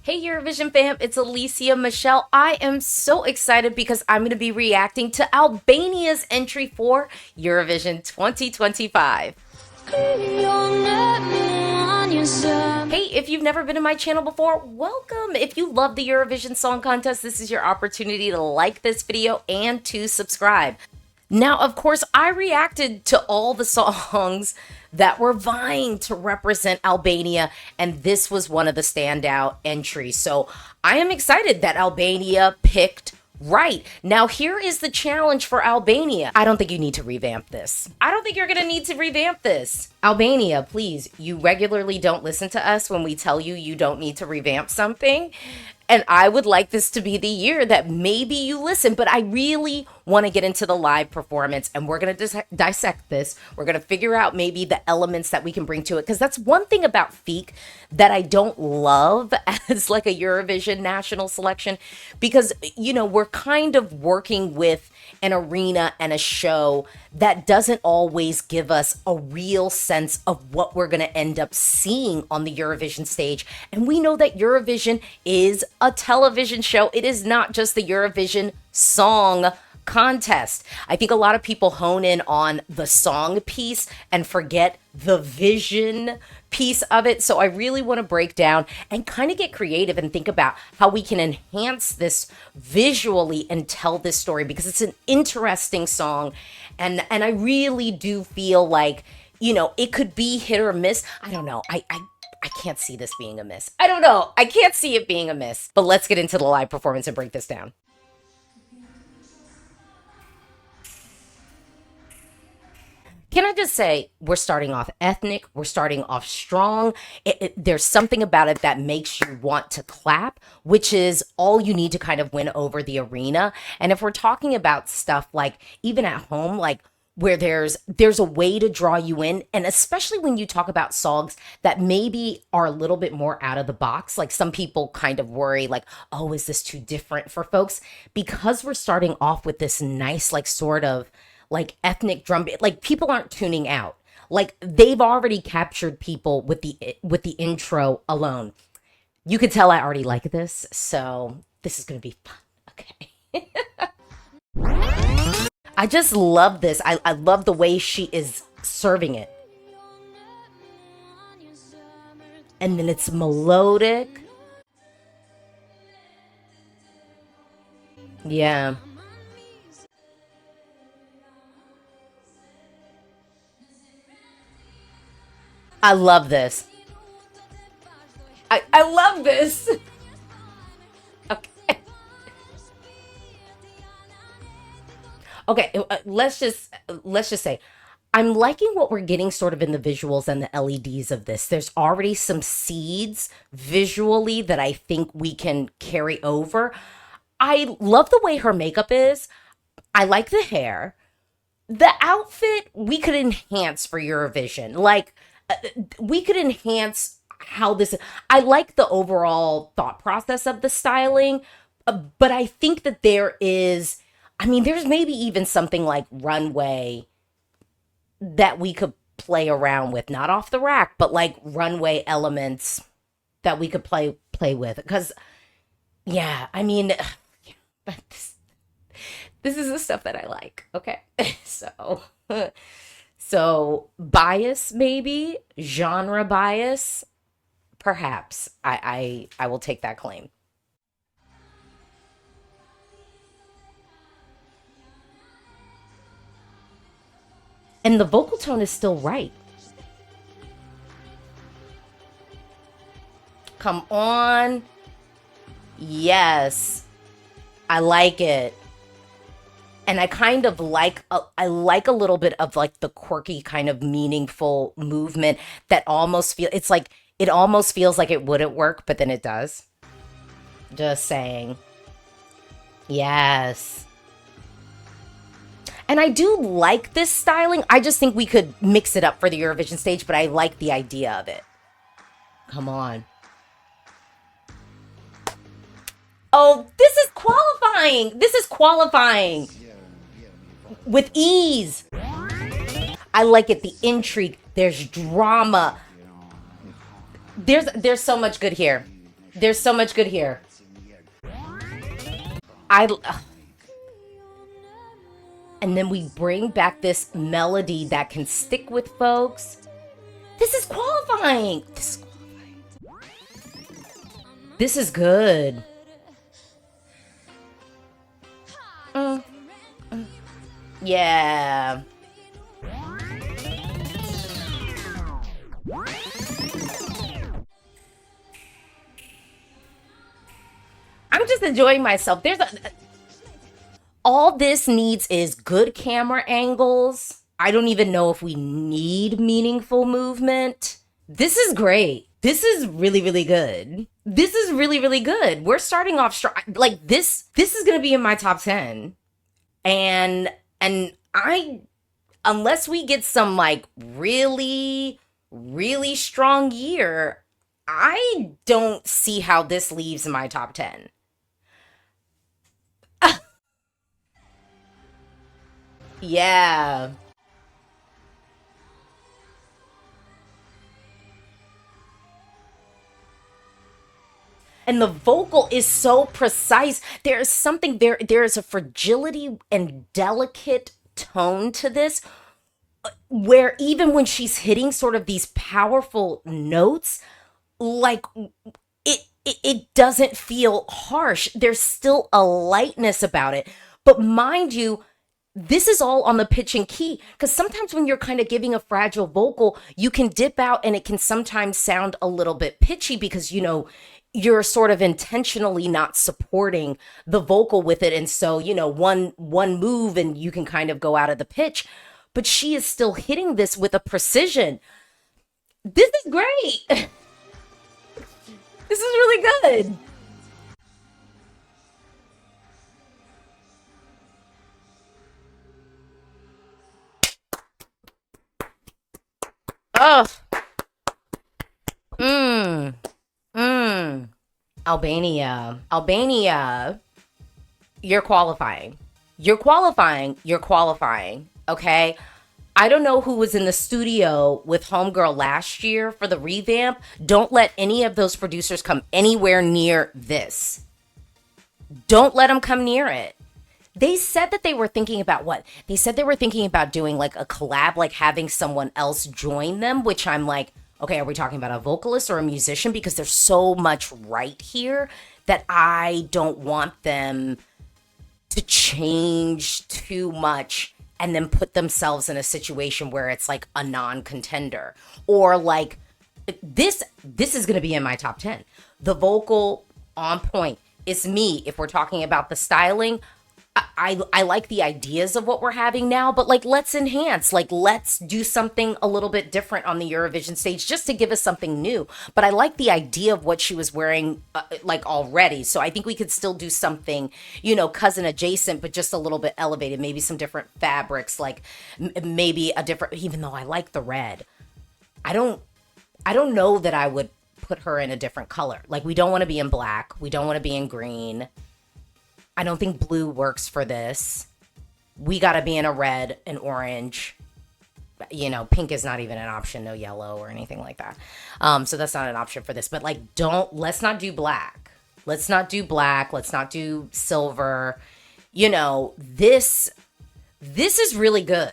Hey Eurovision fam, it's Alesia Michelle. I am so excited because I'm going to be reacting to Albania's entry for Eurovision 2025. Hey, if you've never been to my channel before, welcome. If you love the Eurovision Song Contest, this is your opportunity to like this video and to subscribe. Now, of course, I reacted to all the songs that were vying to represent Albania, and this was one of the standout entries. So I am excited that Albania picked right. Now, here is the challenge for Albania. I don't think you need to revamp this. I don't think you're going to need to revamp this. Albania, please, you regularly don't listen to us when we tell you you don't need to revamp something. And I would like this to be the year that maybe you listen, but I really want to get into the live performance and we're going to dissect this. We're going to figure out maybe the elements that we can bring to it. Because that's one thing about Feek that I don't love as like a Eurovision national selection. Because, you know, we're kind of working with an arena and a show that doesn't always give us a real sense of what we're going to end up seeing on the Eurovision stage. And we know that Eurovision is a television show. It is not just the Eurovision Song Contest. I think a lot of people hone in on the song piece and forget the vision piece of it. So I really want to break down and kind of get creative and think about how we can enhance this visually and tell this story, because it's an interesting song. And I really do feel like, you know, it could be hit or miss. I don't know. I can't see this being a miss. I don't know. I can't see it being a miss. But let's get into the live performance and break this down. Can I just say, we're starting off ethnic, we're starting off strong. There's something about it that makes you want to clap, which is all you need to kind of win over the arena. And if we're talking about stuff like even at home, like where there's a way to draw you in, and especially when you talk about songs that maybe are a little bit more out of the box, like some people kind of worry like, oh, is this too different for folks? Because we're starting off with this nice, like sort of like ethnic drum beat, like people aren't tuning out. Like they've already captured people with the intro alone. You could tell I already like this, so this is gonna be fun. Okay. I just love this. I love the way she is serving it. And then it's melodic. Yeah. I love this. I love this. Okay. Okay, let's just say I'm liking what we're getting sort of in the visuals and the LEDs of this. There's already some seeds visually that I think we can carry over. I love the way her makeup is. I like the hair. The outfit we could enhance for Eurovision. Like, we could enhance how this, I like the overall thought process of the styling, but I think that there is, I mean, there's maybe even something like runway that we could play around with, not off the rack, but like runway elements that we could play with. Because, yeah, I mean, this is the stuff that I like. Okay, so bias, maybe genre bias, perhaps. I will take that claim. And the vocal tone is still right. Come on. Yes. I like it. And I kind of like, I like a little bit of like the quirky kind of meaningful movement that almost feel, it's like, it almost feels like it wouldn't work, but then it does. Just saying. Yes. And I do like this styling. I just think we could mix it up for the Eurovision stage, but I like the idea of it. Come on. Oh, this is qualifying. This is qualifying. With ease. I like it. The intrigue. There's drama. There's so much good here. There's so much good here. I and then we bring back this melody that can stick with folks. This is qualifying. This is good. Yeah. I'm just enjoying myself. All this needs is good camera angles. I don't even know if we need meaningful movement. This is great. This is really, really good. This is really, really good. We're starting off strong. Like this is gonna be in my top 10. And I, unless we get some like really, really strong year, I don't see how this leaves my top 10. Yeah. And the vocal is so precise. There is something there is a fragility and delicate tone to this where even when she's hitting sort of these powerful notes, like it doesn't feel harsh. There's still a lightness about it. But mind you, this is all on the pitch and key because sometimes when you're kind of giving a fragile vocal, you can dip out and it can sometimes sound a little bit pitchy because, you know, you're sort of intentionally not supporting the vocal with it. And so, you know, one move and you can kind of go out of the pitch, but she is still hitting this with a precision. This is great. This is really good. Oh, mm, mm. Albania, you're qualifying. You're qualifying. You're qualifying. Okay. I don't know who was in the studio with Homegirl last year for the revamp. Don't let any of those producers come anywhere near this. Don't let them come near it. They said that they were thinking about what? They said they were thinking about doing like a collab, like having someone else join them, which I'm like, okay, are we talking about a vocalist or a musician? Because there's so much right here that I don't want them to change too much and then put themselves in a situation where it's like a non-contender or like this is going to be in my top 10. The vocal on point. It's me. If we're talking about the styling, I like the ideas of what we're having now, but like let's enhance, like let's do something a little bit different on the Eurovision stage just to give us something new. But I like the idea of what she was wearing like already. So I think we could still do something, you know, cousin adjacent, but just a little bit elevated, maybe some different fabrics, like maybe a different, even though I like the red. I don't know that I would put her in a different color. Like we don't want to be in black. We don't want to be in green. I don't think blue works for this. We got to be in a red and orange. You know, pink is not even an option. No yellow or anything like that. So that's not an option for this. But like, let's not do black. Let's not do black. Let's not do silver. You know, this is really good.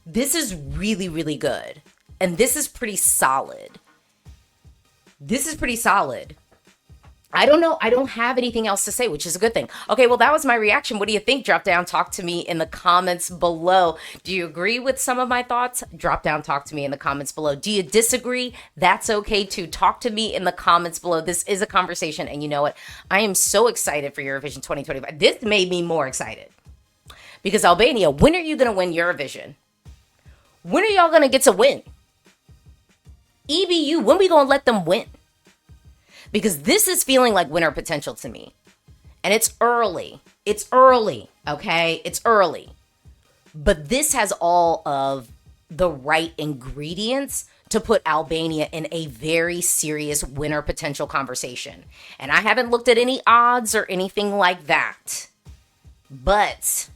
This is really, really good. And this is pretty solid. This is pretty solid. I don't know. I don't have anything else to say, which is a good thing. Okay, well, that was my reaction. What do you think? Drop down, talk to me in the comments below. Do you agree with some of my thoughts? Drop down, talk to me in the comments below. Do you disagree? That's okay too. Talk to me in the comments below. This is a conversation, and you know what? I am so excited for Eurovision 2025. This made me more excited. Because Albania, when are you going to win Eurovision? When are y'all going to get to win? EBU, when we going to let them win? Because this is feeling like winner potential to me. And it's early. It's early, okay? It's early. But this has all of the right ingredients to put Albania in a very serious winner potential conversation. And I haven't looked at any odds or anything like that. But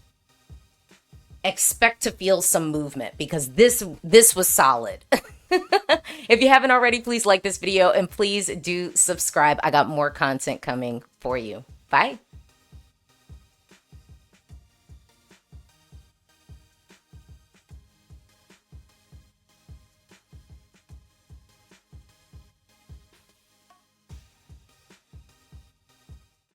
expect to feel some movement because this was solid. If you haven't already, please like this video and please do subscribe. I got more content coming for you. Bye.